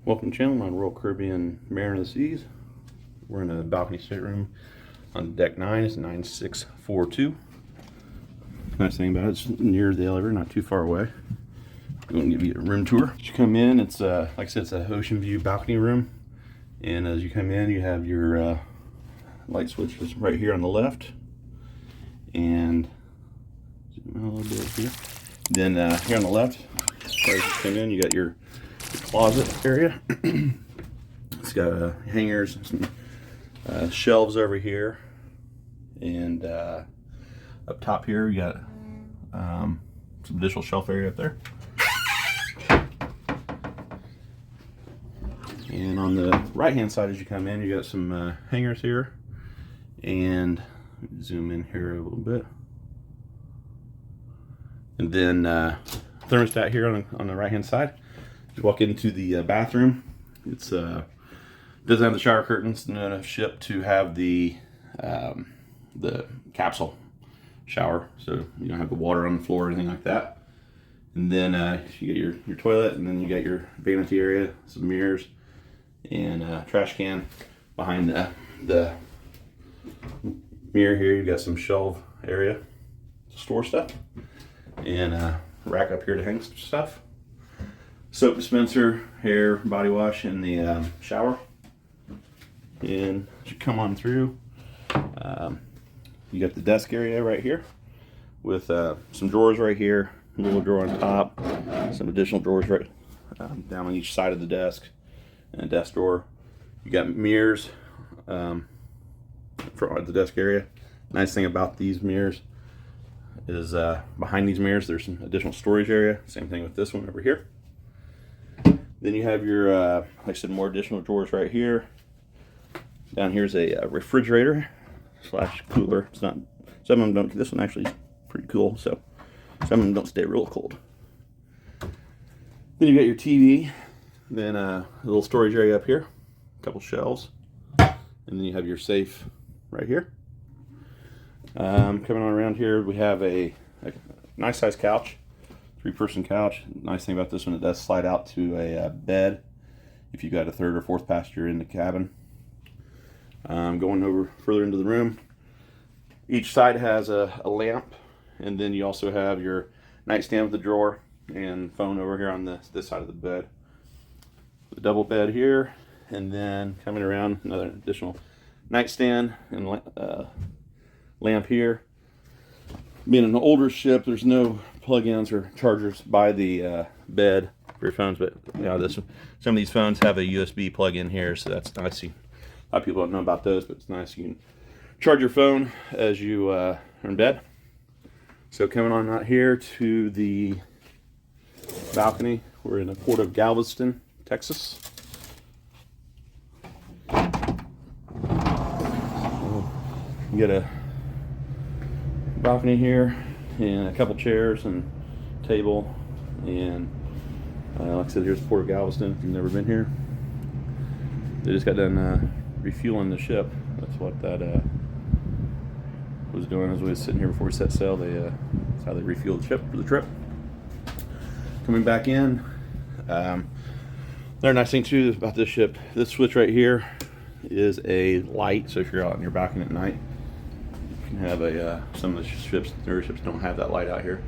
Welcome to the channel. I'm on Royal Caribbean Mariner of the Seas. We're in a balcony stateroom on deck 9. It's 9642. Nice thing about it, it's near the elevator, not too far away. I'm going to give you a room tour. As you come in, it's like I said, it's an Oceanview balcony room. And as you come in, you have your light switches right here on the left. And zoom out a little bit here. Then here on the left, as you come in, you got your closet area. It's got hangers, some shelves over here, and up top here you got some additional shelf area up there. And on the right hand side as you come in, you got some hangers here, and zoom in here a little bit, and then thermostat here on the right hand side. You walk into the bathroom. It's doesn't have the shower curtains. Not enough ship to have the capsule shower, so you don't have the water on the floor or anything like that. And then you get your toilet, and then you got your vanity area, some mirrors, and a trash can. Behind the mirror here, you got some shelf area to store stuff, and a rack up here to hang stuff. Soap dispenser, hair, body wash in the shower. And as you come on through, you got the desk area right here with some drawers right here, a little drawer on top, some additional drawers right down on each side of the desk, and a desk drawer. You got mirrors for the desk area. Nice thing about these mirrors is behind these mirrors there's some additional storage area. Same thing with this one over here. Then you have your, like I said, more additional drawers right here. Down here's a refrigerator slash cooler. It's not, some of them don't, this one actually is pretty cool, so some of them don't stay real cold. Then you got your TV, then a little storage area up here, a couple shelves, and then you have your safe right here. Coming on around here, we have a nice size couch. 3-person couch. Nice thing about this one, it does slide out to a bed if you've got a 3rd or 4th passenger in the cabin. Going over further into the room, each side has a lamp, and then you also have your nightstand with the drawer and phone over here on this side of the bed. The double bed here, and then coming around, another additional nightstand and lamp here. Being an older ship, there's no plug-ins or chargers by the bed for your phones, but yeah, some of these phones have a USB plug-in here, so that's nice. A lot of people don't know about those, but it's nice. You can charge your phone as you are in bed. So coming on out here to the balcony, we're in the port of Galveston, Texas. You get a balcony here, and a couple chairs and table, and like I said, here's the Port of Galveston. If you've never been here, they just got done refueling the ship. That's what that was doing as we was sitting here before we set sail. That's how they refueled the ship for the trip. Coming back in, another nice thing too about this ship, this switch right here is a light, so if you're out on your balcony at night, you can have some of the ships, newer ships don't have that light out here,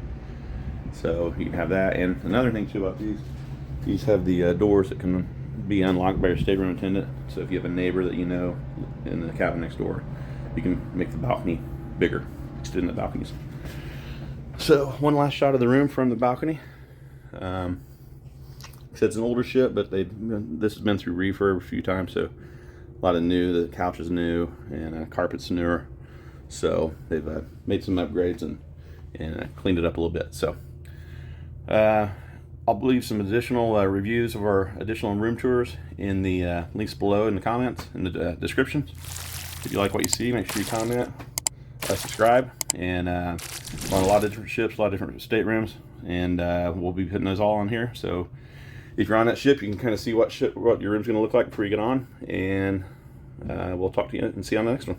so you can have that. And another thing too about these have the doors that can be unlocked by your stateroom attendant, so if you have a neighbor that you know in the cabin next door, you can make the balcony bigger, extend the balconies. So one last shot of the room from the balcony. It's an older ship, but this has been through refurb a few times, so a lot of new. The couch is new, and carpet's newer. So they've made some upgrades and cleaned it up a little bit. So I'll leave some additional reviews of our additional room tours in the links below in the comments, in the description. If you like what you see, make sure you comment, subscribe, and on a lot of different ships, a lot of different staterooms, and we'll be putting those all on here. So if you're on that ship, you can kind of see what your room's going to look like before you get on, and we'll talk to you and see you on the next one.